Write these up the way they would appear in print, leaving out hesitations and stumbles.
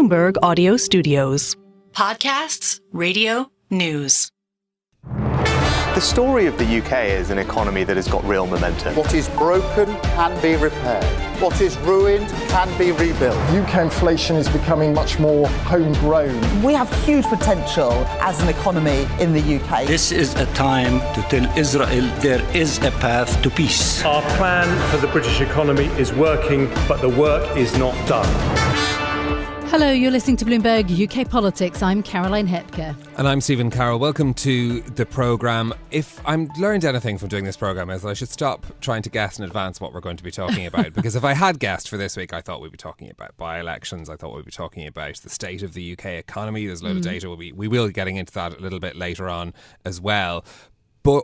Bloomberg Audio Studios. Podcasts, radio, news. The story of the UK is an economy that has got real momentum. What is broken can be repaired. What is ruined can be rebuilt. UK inflation is becoming much more homegrown. We have huge potential as an economy in the UK. This is a time to tell Israel there is a path to peace. Our plan for the British economy is working, but the work is not done. Hello, you're listening to Bloomberg UK Politics. I'm Caroline Hepker. And I'm Stephen Carroll. Welcome to the programme. If I'm learned anything from doing this programme is that I should stop trying to guess in advance what we're going to be talking about. Because if I had guessed for this week, I thought we'd be talking about by-elections. I thought we'd be talking about the state of the UK economy. There's a load of data. We will be getting into that a little bit later on as well.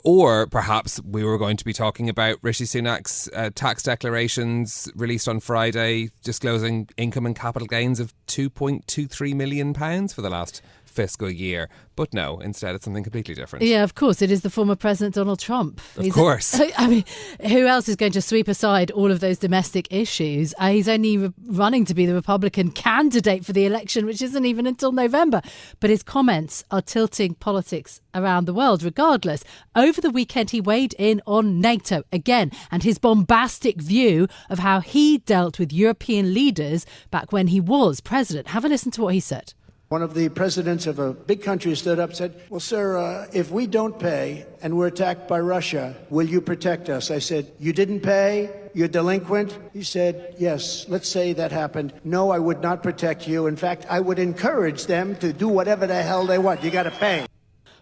Or perhaps we were going to be talking about Rishi Sunak's tax declarations released on Friday, disclosing income and capital gains of £2.23 million for the last fiscal year. But no, instead it's something completely different. Yeah, of course. It is the former President Donald Trump. Of course. I mean, who else is going to sweep aside all of those domestic issues? He's only running to be the Republican candidate for the election, which isn't even until November. But his comments are tilting politics around the world regardless. Over the weekend, he weighed in on NATO again and his bombastic view of how he dealt with European leaders back when he was president. Have a listen to what he said. One of the presidents of a big country stood up and said, well, sir, if we don't pay and we're attacked by Russia, will you protect us? I said, you didn't pay? You're delinquent? He said, yes, let's say that happened. No, I would not protect you. In fact, I would encourage them to do whatever the hell they want. You got to pay.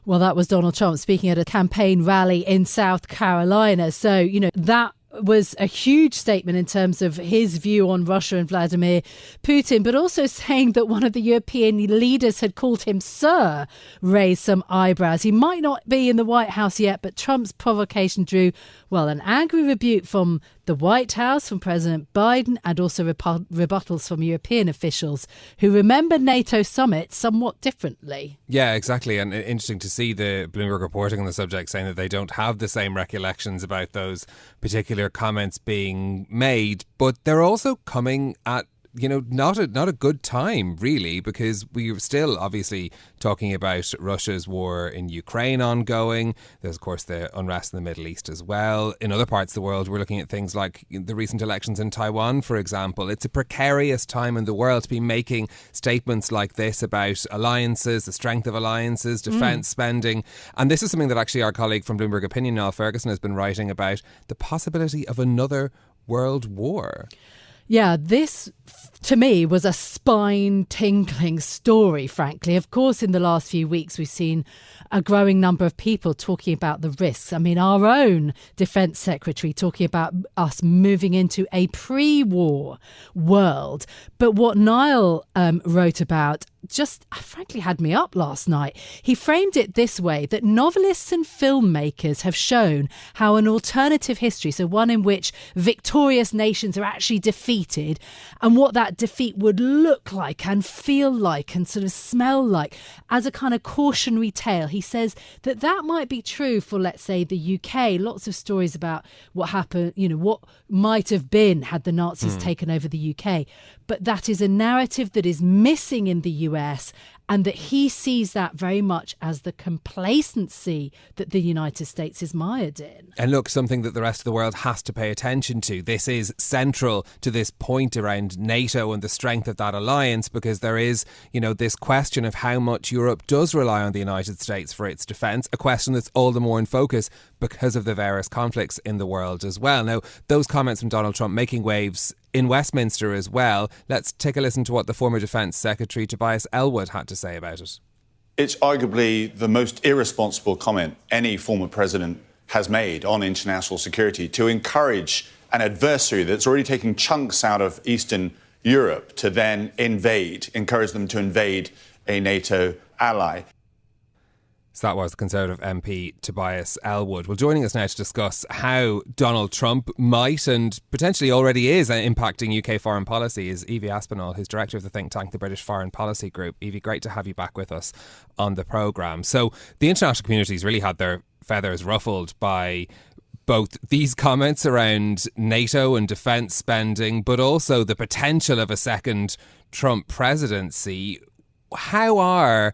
Well, that was Donald Trump speaking at a campaign rally in South Carolina. So, that was a huge statement in terms of his view on Russia and Vladimir Putin, but also saying that one of the European leaders had called him sir raised some eyebrows. He might not be in the White House yet, but Trump's provocation drew, an angry rebuke from the White House, from President Biden, and also rebuttals from European officials who remember NATO summits somewhat differently. Yeah, exactly. And interesting to see the Bloomberg reporting on the subject saying that they don't have the same recollections about those particular comments being made, but they're also coming at not a good time, really, because we're still obviously talking about Russia's war in Ukraine ongoing. There's, of course, the unrest in the Middle East as well. In other parts of the world, we're looking at things like the recent elections in Taiwan, for example. It's a precarious time in the world to be making statements like this about alliances, the strength of alliances, defence spending. And this is something that actually our colleague from Bloomberg Opinion, Niall Ferguson, has been writing about, the possibility of another world war. Yeah, this, to me, was a spine-tingling story, frankly. Of course, in the last few weeks, we've seen a growing number of people talking about the risks. I mean, our own Defence Secretary talking about us moving into a pre-war world. But what Niall wrote about just frankly had me up last night. He framed it this way, that novelists and filmmakers have shown how an alternative history, so one in which victorious nations are actually defeated, and what that defeat would look like and feel like and sort of smell like as a kind of cautionary tale. He says that might be true for, let's say, the UK. Lots of stories about what happened, what might have been had the Nazis taken over the UK. But that is a narrative that is missing in the US, and that he sees that very much as the complacency that the United States is mired in. And look, something that the rest of the world has to pay attention to. This is central to this point around NATO and the strength of that alliance, because there is, this question of how much Europe does rely on the United States for its defence, a question that's all the more in focus because of the various conflicts in the world as well. Now, those comments from Donald Trump making waves in Westminster as well. Let's take a listen to what the former Defence Secretary Tobias Elwood had to say about it. It's arguably the most irresponsible comment any former president has made on international security, to encourage an adversary that's already taking chunks out of Eastern Europe to then encourage them to invade a NATO ally. So that was the Conservative MP Tobias Elwood. Well, joining us now to discuss how Donald Trump might and potentially already is impacting UK foreign policy is Evie Aspinall, who's director of the think tank, the British Foreign Policy Group. Evie, great to have you back with us on the programme. So the international community's really had their feathers ruffled by both these comments around NATO and defence spending, but also the potential of a second Trump presidency, how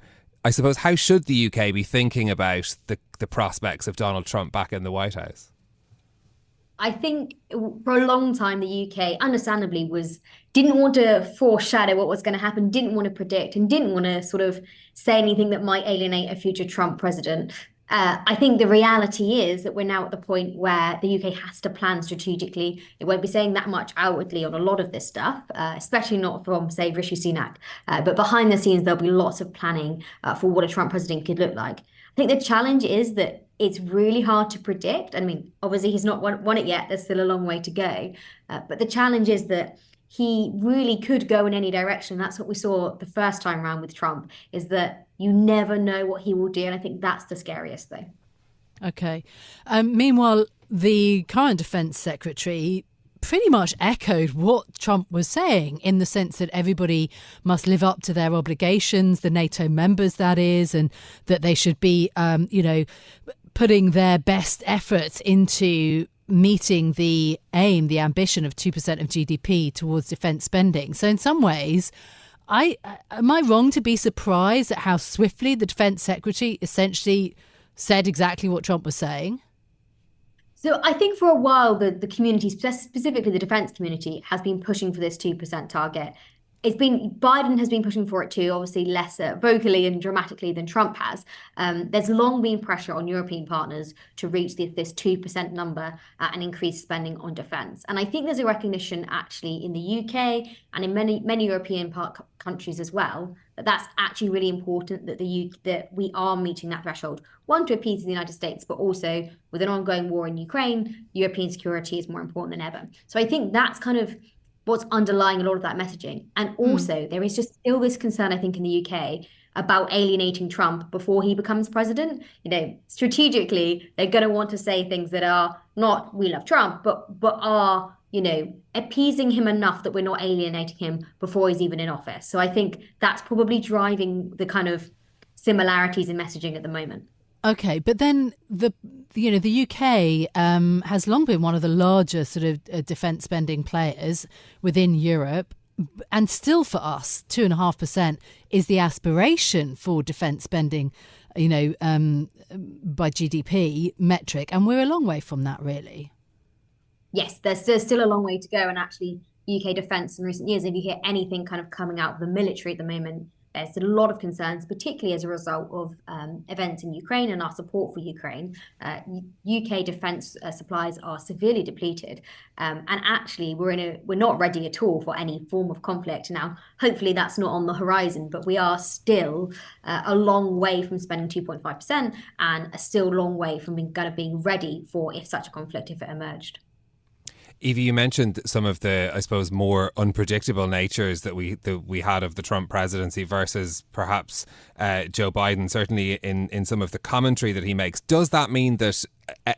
should the UK be thinking about the prospects of Donald Trump back in the White House? I think for a long time, the UK, understandably, didn't want to foreshadow what was going to happen, didn't want to predict, and didn't want to sort of say anything that might alienate a future Trump president. I think the reality is that we're now at the point where the UK has to plan strategically. It won't be saying that much outwardly on a lot of this stuff, especially not from, say, Rishi Sunak. But behind the scenes, there'll be lots of planning for what a Trump president could look like. I think the challenge is that it's really hard to predict. I mean, obviously, he's not won it yet. There's still a long way to go. But the challenge is that he really could go in any direction. That's what we saw the first time around with Trump, is that you never know what he will do. And I think that's the scariest thing. OK. Meanwhile, the current Defence Secretary pretty much echoed what Trump was saying, in the sense that everybody must live up to their obligations, the NATO members, that is, and that they should be, putting their best efforts into meeting the aim, the ambition of 2% of GDP towards defence spending. So in some ways, am I wrong to be surprised at how swiftly the Defence Secretary essentially said exactly what Trump was saying? So I think for a while, the community, specifically the defence community, has been pushing for this 2% target. Biden has been pushing for it too, obviously less vocally and dramatically than Trump has. There's long been pressure on European partners to reach this 2% number and increase spending on defence. And I think there's a recognition actually in the UK and in many European countries as well, that that's actually really important, that that we are meeting that threshold. One, to appease the United States, but also with an ongoing war in Ukraine, European security is more important than ever. So I think that's kind of what's underlying a lot of that messaging. And also there is just still this concern, I think, in the UK about alienating Trump before he becomes president. Strategically, they're going to want to say things that are not, we love Trump, but are, appeasing him enough that we're not alienating him before he's even in office. So I think that's probably driving the kind of similarities in messaging at the moment. OK, but then the UK has long been one of the larger sort of defence spending players within Europe. And still for us, 2.5% is the aspiration for defence spending, by GDP metric. And we're a long way from that, really. Yes, there's still a long way to go. And actually, UK defence in recent years, if you hear anything kind of coming out of the military at the moment, there's a lot of concerns, particularly as a result of events in Ukraine and our support for Ukraine. UK defence supplies are severely depleted, and actually we're not ready at all for any form of conflict. Now, hopefully that's not on the horizon, but we are still a long way from spending 2.5% and a still long way from being ready for if such a conflict, if it emerged. Evie, you mentioned some of the, I suppose, more unpredictable natures that we had of the Trump presidency versus perhaps Joe Biden, certainly in some of the commentary that he makes. Does that mean that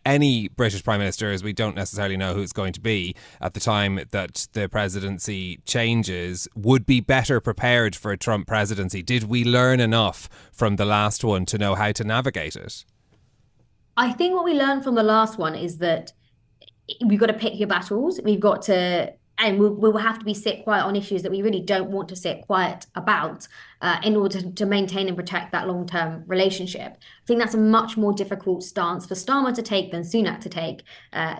any British Prime Minister, as we don't necessarily know who it's going to be at the time that the presidency changes, would be better prepared for a Trump presidency? Did we learn enough from the last one to know how to navigate it? I think what we learned from the last one is that we've got to pick your battles. We've got to, and we will have to be sit quiet on issues that we really don't want to sit quiet about in order to maintain and protect that long-term relationship. I think that's a much more difficult stance for Starmer to take than Sunak to take,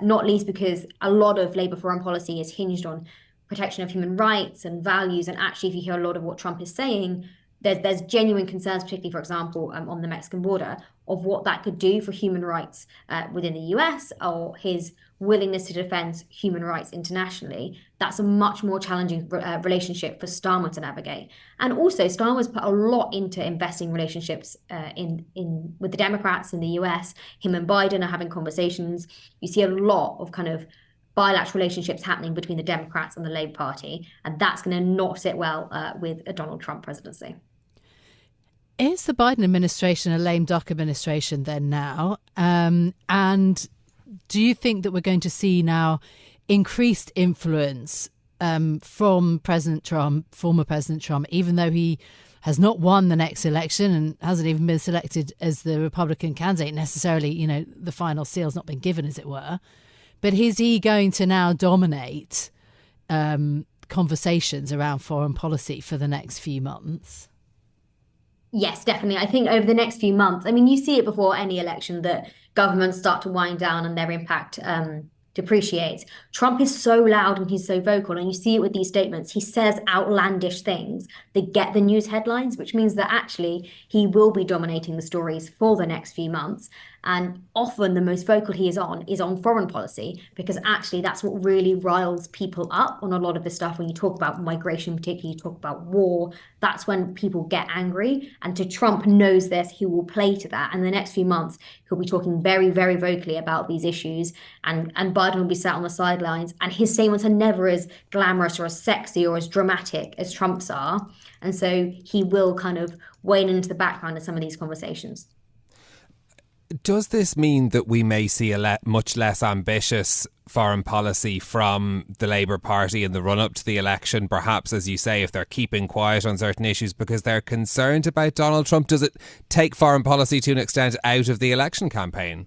not least because a lot of Labour foreign policy is hinged on protection of human rights and values. And actually, if you hear a lot of what Trump is saying, there's genuine concerns, particularly, for example, on the Mexican border, of what that could do for human rights within the US, or his willingness to defend human rights internationally. That's a much more challenging relationship for Starmer to navigate. And also, Starmer's put a lot into investing relationships with the Democrats in the US. Him and Biden are having conversations. You see a lot of kind of bilateral relationships happening between the Democrats and the Labour Party, and that's going to not sit well with a Donald Trump presidency. Is the Biden administration a lame duck administration then now? And do you think that we're going to see now increased influence from President Trump, former President Trump, even though he has not won the next election and hasn't even been selected as the Republican candidate necessarily, the final seal's not been given, as it were. But is he going to now dominate conversations around foreign policy for the next few months? Yes, definitely. I think over the next few months, I mean, you see it before any election that governments start to wind down and their impact depreciates. Trump is so loud and he's so vocal, and you see it with these statements. He says outlandish things that get the news headlines, which means that actually he will be dominating the stories for the next few months. And often the most vocal he is on foreign policy, because actually that's what really riles people up on a lot of the stuff. When you talk about migration, particularly, you talk about war, that's when people get angry. And Trump knows this, he will play to that. And the next few months, he'll be talking very, very vocally about these issues. And Biden will be sat on the sidelines, and his statements are never as glamorous or as sexy or as dramatic as Trump's are. And so he will kind of wane into the background of some of these conversations. Does this mean that we may see a much less ambitious foreign policy from the Labour Party in the run-up to the election? Perhaps, as you say, if they're keeping quiet on certain issues because they're concerned about Donald Trump, does it take foreign policy to an extent out of the election campaign?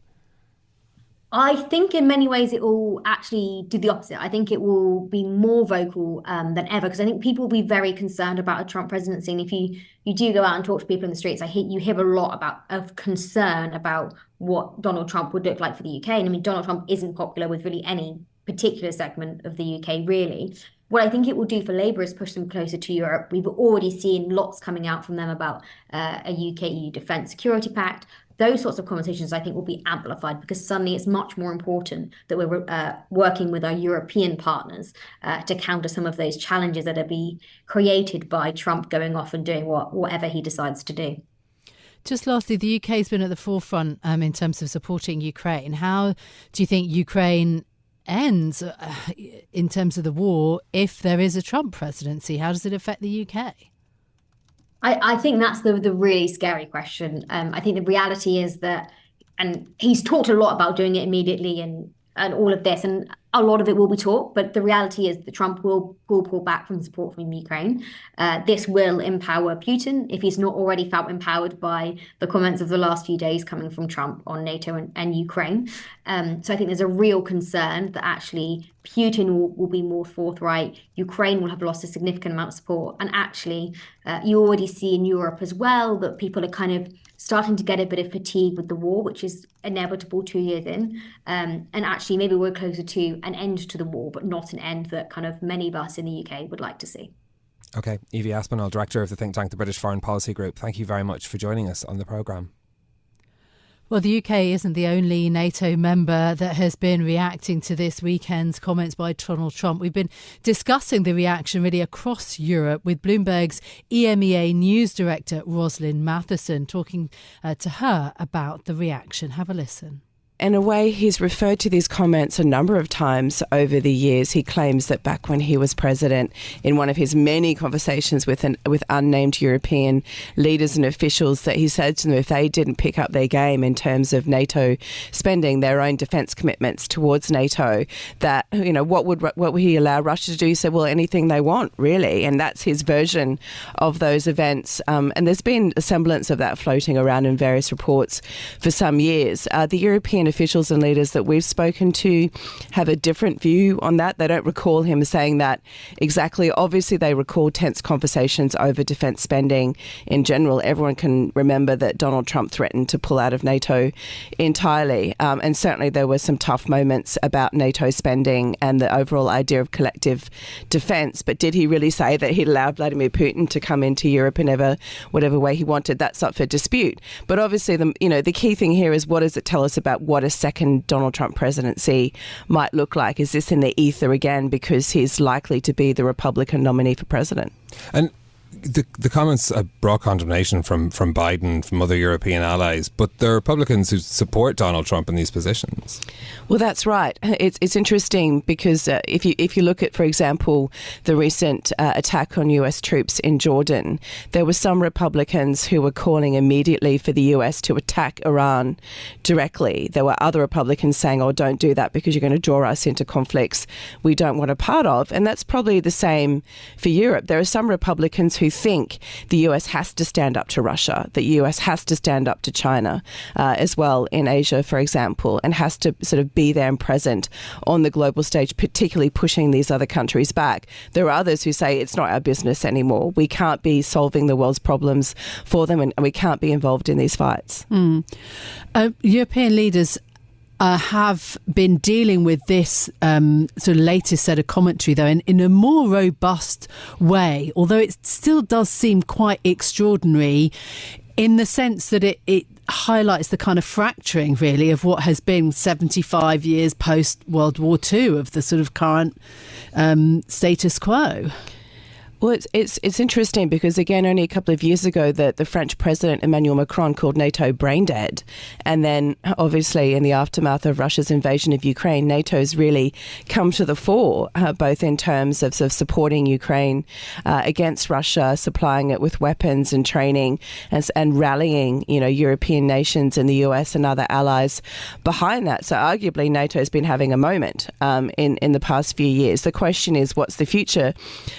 I think in many ways it will actually do the opposite. I think it will be more vocal than ever, because I think people will be very concerned about a Trump presidency. And if you do go out and talk to people in the streets, you hear a lot of concern about what Donald Trump would look like for the UK. And I mean, Donald Trump isn't popular with really any particular segment of the UK, really. What I think it will do for Labour is push them closer to Europe. We've already seen lots coming out from them about a UK-EU defence security pact. Those sorts of conversations, I think, will be amplified, because suddenly it's much more important that we're working with our European partners to counter some of those challenges that are being created by Trump going off and doing whatever he decides to do. Just lastly, the UK has been at the forefront in terms of supporting Ukraine. How do you think Ukraine ends in terms of the war if there is a Trump presidency? How does it affect the UK? I think that's the really scary question. I think the reality is that, and he's talked a lot about doing it immediately and all of this, and a lot of it will be talk, but the reality is that Trump will pull back from support from Ukraine. This will empower Putin, if he's not already felt empowered by the comments of the last few days coming from Trump on NATO and Ukraine. So I think there's a real concern that actually Putin will be more forthright. Ukraine will have lost a significant amount of support. And actually, you already see in Europe as well that people are kind of starting to get a bit of fatigue with the war, which is inevitable 2 years in. And actually, maybe we're closer to an end to the war, but not an end that kind of many of us in the UK would like to see. OK, Evie Aspinall, Director of the think tank, the British Foreign Policy Group, thank you very much for joining us on the programme. Well, the UK isn't the only NATO member that has been reacting to this weekend's comments by Donald Trump. We've been discussing the reaction really across Europe with Bloomberg's EMEA news director, Roaslind Mathieson, talking to her about the reaction. Have a listen. In a way, he's referred to these comments a number of times over the years. He claims that back when he was president, in one of his many conversations with unnamed European leaders and officials, that he said to them if they didn't pick up their game in terms of NATO spending, their own defence commitments towards NATO, that, you know, what would he allow Russia to do? He said, well, anything they want, really. And that's his version of those events. And there's been a semblance of that floating around in various reports for some years. The European officials and leaders that we've spoken to have a different view on that. They don't recall him saying that exactly. Obviously, they recall tense conversations over defence spending in general. Everyone can remember that Donald Trump threatened to pull out of NATO entirely. And certainly there were some tough moments about NATO spending and the overall idea of collective defence. But did he really say that he'd allow Vladimir Putin to come into Europe in whatever way he wanted? That's up for dispute. But obviously, the key thing here is, what does it tell us about what a second Donald Trump presidency might look like? Is this in the ether again because he's likely to be the Republican nominee for president? And the comments brought condemnation from Biden, from other European allies, but there are Republicans who support Donald Trump in these positions. Well, that's right. It's interesting because if you look at, for example, the recent attack on US troops in Jordan, there were some Republicans who were calling immediately for the US to attack Iran directly. There were other Republicans saying, oh, don't do that because you're going to draw us into conflicts we don't want a part of. And that's probably the same for Europe. There are some Republicans who think the US has to stand up to Russia, that the US has to stand up to China as well in Asia, for example, and has to sort of be there and present on the global stage, particularly pushing these other countries back. There are others who say it's not our business anymore. We can't be solving the world's problems for them, and we can't be involved in these fights. European leaders have been dealing with this sort of latest set of commentary, though, in a more robust way, although it still does seem quite extraordinary in the sense that it highlights the kind of fracturing, really, of what has been 75 years post-World War II of the sort of current status quo. Well, it's interesting because, again, only a couple of years ago, the French President Emmanuel Macron called NATO brain dead. And then, obviously, in the aftermath of Russia's invasion of Ukraine, NATO's really come to the fore, both in terms of supporting Ukraine against Russia, supplying it with weapons and training, and rallying, European nations and the US and other allies behind that. So arguably, NATO's been having a moment in the past few years. The question is, what's the future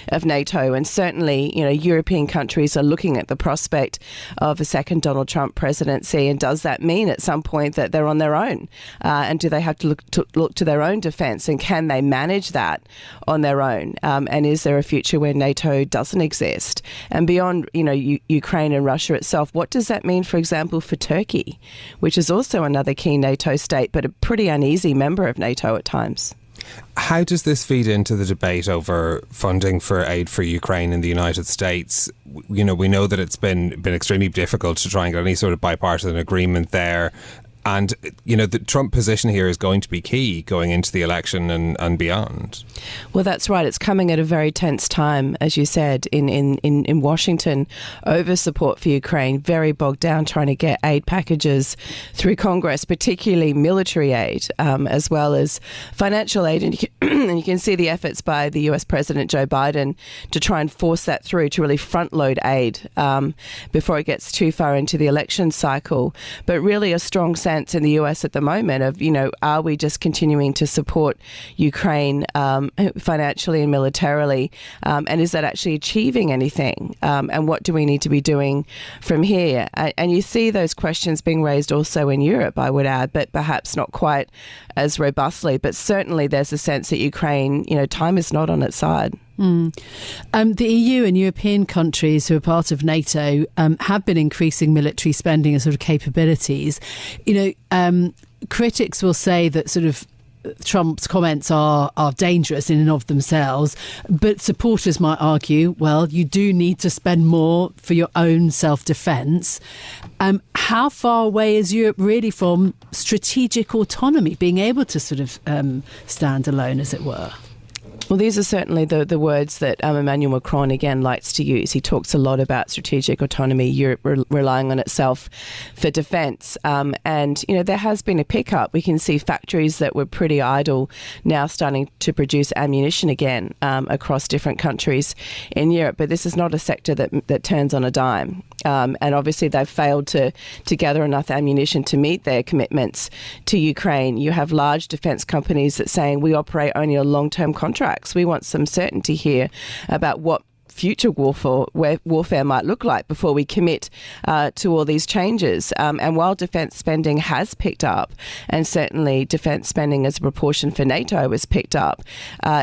of NATO? And certainly, European countries are looking at the prospect of a second Donald Trump presidency. And does that mean at some point that they're on their own? And do they have to look to their own defence? And can they manage that on their own? And is there a future where NATO doesn't exist? And beyond, Ukraine and Russia itself, what does that mean, for example, for Turkey, which is also another key NATO state, but a pretty uneasy member of NATO at times? How does this feed into the debate over funding for aid for Ukraine in the United States? We know that it's been extremely difficult to try and get any sort of bipartisan agreement there. And, the Trump position here is going to be key going into the election and beyond. Well, that's right. It's coming at a very tense time, as you said, in Washington, over support for Ukraine, very bogged down trying to get aid packages through Congress, particularly military aid, as well as financial aid. And you can see the efforts by the US President Joe Biden to try and force that through, to really front load aid before it gets too far into the election cycle. But really a strong sense in the US at the moment of, are we just continuing to support Ukraine financially and militarily? And is that actually achieving anything? And what do we need to be doing from here? And you see those questions being raised also in Europe, I would add, but perhaps not quite as robustly. But certainly there's a sense that Ukraine, time is not on its side. The EU and European countries who are part of NATO have been increasing military spending and sort of capabilities. Critics will say that sort of Trump's comments are dangerous in and of themselves, but supporters might argue, well, you do need to spend more for your own self-defence. How far away is Europe really from strategic autonomy, being able to sort of stand alone, as it were? Well, these are certainly the words that Emmanuel Macron, again, likes to use. He talks a lot about strategic autonomy, Europe relying on itself for defence. And, there has been a pickup. We can see factories that were pretty idle now starting to produce ammunition again across different countries in Europe. But this is not a sector that turns on a dime. And obviously they've failed to gather enough ammunition to meet their commitments to Ukraine. You have large defence companies that saying we operate only on long-term contracts. We want some certainty here about what future warfare might look like before we commit to all these changes. And while defence spending has picked up, and certainly defence spending as a proportion for NATO has picked up,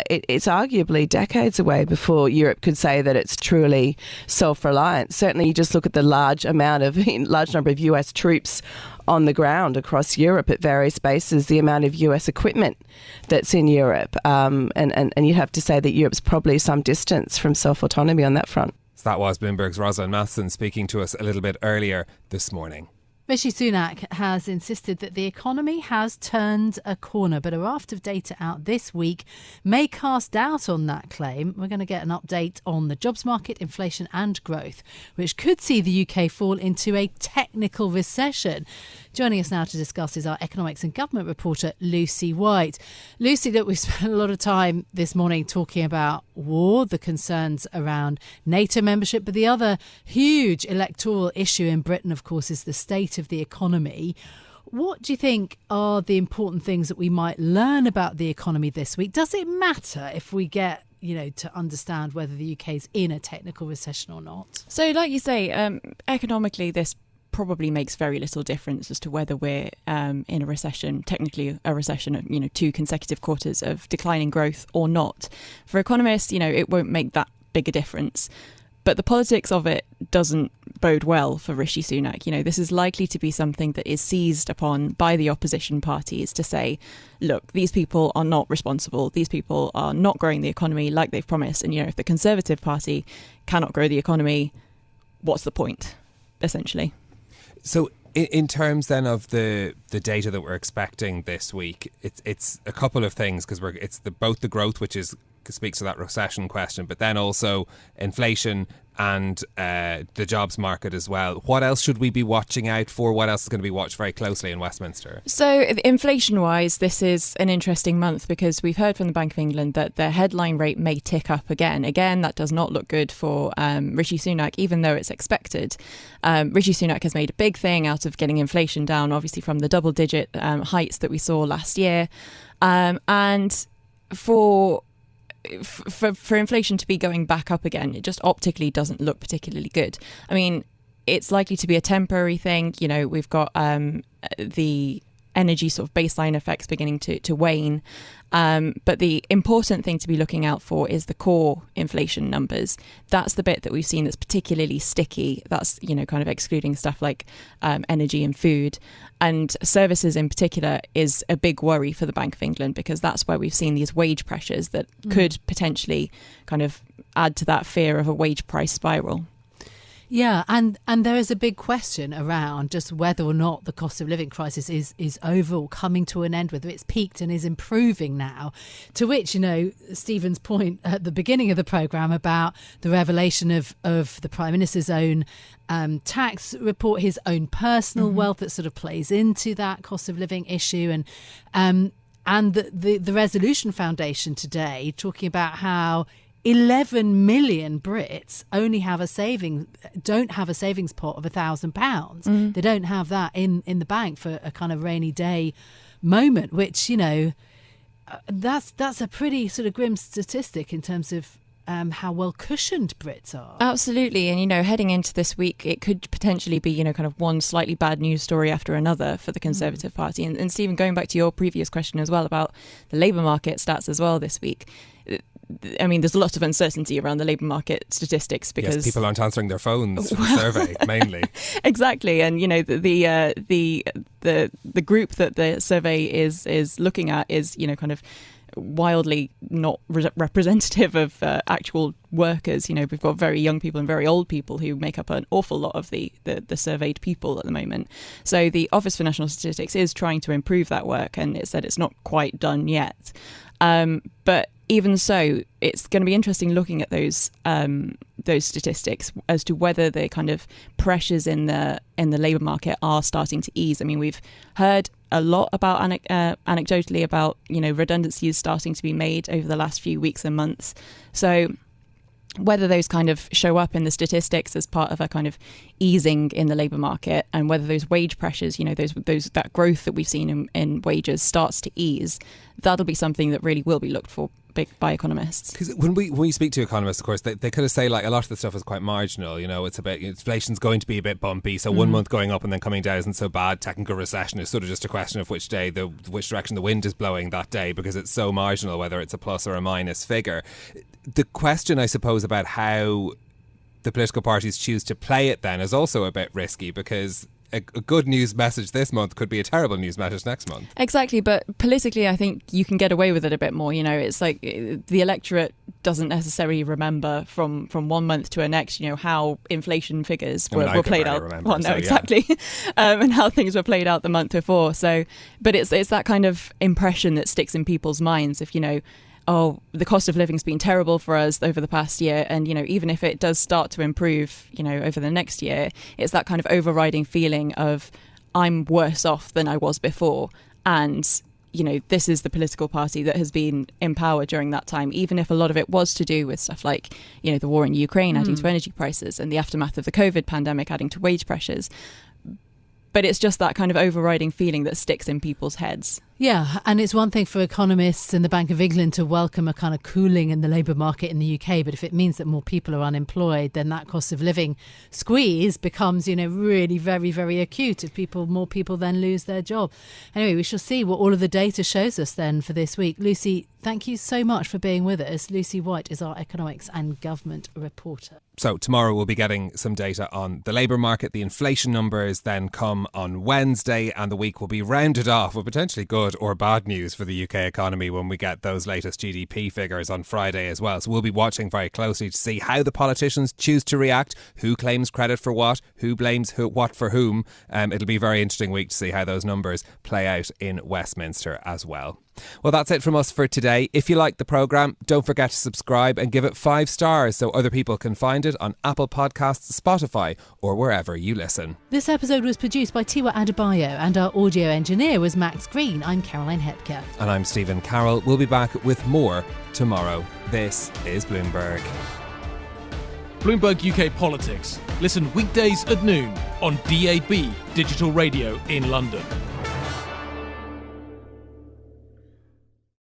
it's arguably decades away before Europe could say that it's truly self-reliant. Certainly, you just look at the large number of US troops on the ground across Europe at various bases, the amount of US equipment that's in Europe. And you'd have to say that Europe's probably some distance from self-autonomy on that front. So that was Bloomberg's Roaslind Mathieson speaking to us a little bit earlier this morning. Rishi Sunak has insisted that the economy has turned a corner, but a raft of data out this week may cast doubt on that claim. We're going to get an update on the jobs market, inflation and growth, which could see the UK fall into a technical recession. Joining us now to discuss is our economics and government reporter, Lucy White. Lucy, look, we spent a lot of time this morning talking about war, the concerns around NATO membership, but the other huge electoral issue in Britain, of course, is the state of the economy. What do you think are the important things that we might learn about the economy this week? Does it matter if we get to understand whether the UK is in a technical recession or not. So, like you say, economically, this probably makes very little difference as to whether we're in a recession, technically a recession of 2 consecutive quarters of declining growth or not. For economists, it won't make that big a difference. But the politics of it doesn't bode well for Rishi Sunak. This is likely to be something that is seized upon by the opposition parties to say, look, these people are not responsible. These people are not growing the economy like they've promised. And, if the Conservative Party cannot grow the economy, what's the point, essentially? So in terms then of the data that we're expecting this week, it's a couple of things, because it's both the growth, which speaks to that recession question, but then also inflation and the jobs market as well. What else should we be watching out for? What else is going to be watched very closely in Westminster? So inflation-wise, this is an interesting month because we've heard from the Bank of England that the headline rate may tick up again. Again, that does not look good for Rishi Sunak, even though it's expected. Rishi Sunak has made a big thing out of getting inflation down, obviously from the double-digit heights that we saw last year. And for inflation to be going back up again, it just optically doesn't look particularly good. I mean, it's likely to be a temporary thing. We've got the energy sort of baseline effects beginning to wane. But the important thing to be looking out for is the core inflation numbers. That's the bit that we've seen that's particularly sticky. That's, kind of excluding stuff like energy and food. And services in particular is a big worry for the Bank of England, because that's where we've seen these wage pressures that could potentially kind of add to that fear of a wage price spiral. Yeah, and there is a big question around just whether or not the cost of living crisis is overall coming to an end, whether it's peaked and is improving now. To which, Stephen's point at the beginning of the programme about the revelation of the Prime Minister's own tax report, his own personal wealth that sort of plays into that cost of living issue, and the Resolution Foundation today talking about how 11 million Brits don't have a savings pot of £1,000. They don't have that in the bank for a kind of rainy day moment, which, that's a pretty sort of grim statistic in terms of how well cushioned Brits are. Absolutely. And, heading into this week, it could potentially be, kind of one slightly bad news story after another for the Conservative Party. And Stephen, going back to your previous question as well about the labour market stats as well this week, I mean, there's a lot of uncertainty around the labour market statistics because people aren't answering their phones for the survey mainly. Exactly, and the group that the survey is looking at is kind of wildly not representative of actual workers. We've got very young people and very old people who make up an awful lot of the surveyed people at the moment. So the Office for National Statistics is trying to improve that work, and it said it's not quite done yet. But even so, it's going to be interesting looking at those statistics as to whether the kind of pressures in the labour market are starting to ease. I mean, we've heard a lot about anecdotally about redundancies starting to be made over the last few weeks and months. So whether those kind of show up in the statistics as part of a kind of easing in the labour market, and whether those wage pressures, that growth that we've seen in wages starts to ease, that'll be something that really will be looked for by economists. Because when we speak to economists, of course, they kind of say like a lot of the stuff is quite marginal. It's about inflation's going to be a bit bumpy, so 1 month going up and then coming down isn't so bad. Technical recession is sort of just a question of which direction the wind is blowing that day, because it's so marginal whether it's a plus or a minus figure. The question, I suppose, about how the political parties choose to play it then is also a bit risky, because a good news message this month could be a terrible news message next month. Exactly, but politically I think you can get away with it a bit more. It's like the electorate doesn't necessarily remember from 1 month to the next, how inflation figures were played out. Exactly. And how things were played out the month before. So, but it's that kind of impression that sticks in people's minds if, the cost of living's been terrible for us over the past year, and even if it does start to improve over the next year, it's that kind of overriding feeling of I'm worse off than I was before, and this is the political party that has been in power during that time, even if a lot of it was to do with stuff like the war in Ukraine adding to energy prices and the aftermath of the COVID pandemic adding to wage pressures. But it's just that kind of overriding feeling that sticks in people's heads. Yeah, and it's one thing for economists and the Bank of England to welcome a kind of cooling in the labour market in the UK, but if it means that more people are unemployed, then that cost of living squeeze becomes, really very, very acute if more people then lose their job. Anyway, we shall see what all of the data shows us then for this week. Lucy, thank you so much for being with us. Lucy White is our economics and government reporter. So tomorrow we'll be getting some data on the labour market. The inflation numbers then come on Wednesday, and the week will be rounded off with potentially good or bad news for the UK economy when we get those latest GDP figures on Friday as well. So we'll be watching very closely to see how the politicians choose to react, who claims credit for what, who blames what for whom. It'll be a very interesting week to see how those numbers play out in Westminster as well. Well, that's it from us for today. If you like the programme, don't forget to subscribe and give it 5 stars so other people can find it on Apple Podcasts, Spotify or wherever you listen. This episode was produced by Tiwa Adebayo and our audio engineer was Max Green. I'm Caroline Hepker. And I'm Stephen Carroll. We'll be back with more tomorrow. This is Bloomberg. Bloomberg UK Politics. Listen weekdays at noon on DAB Digital Radio in London.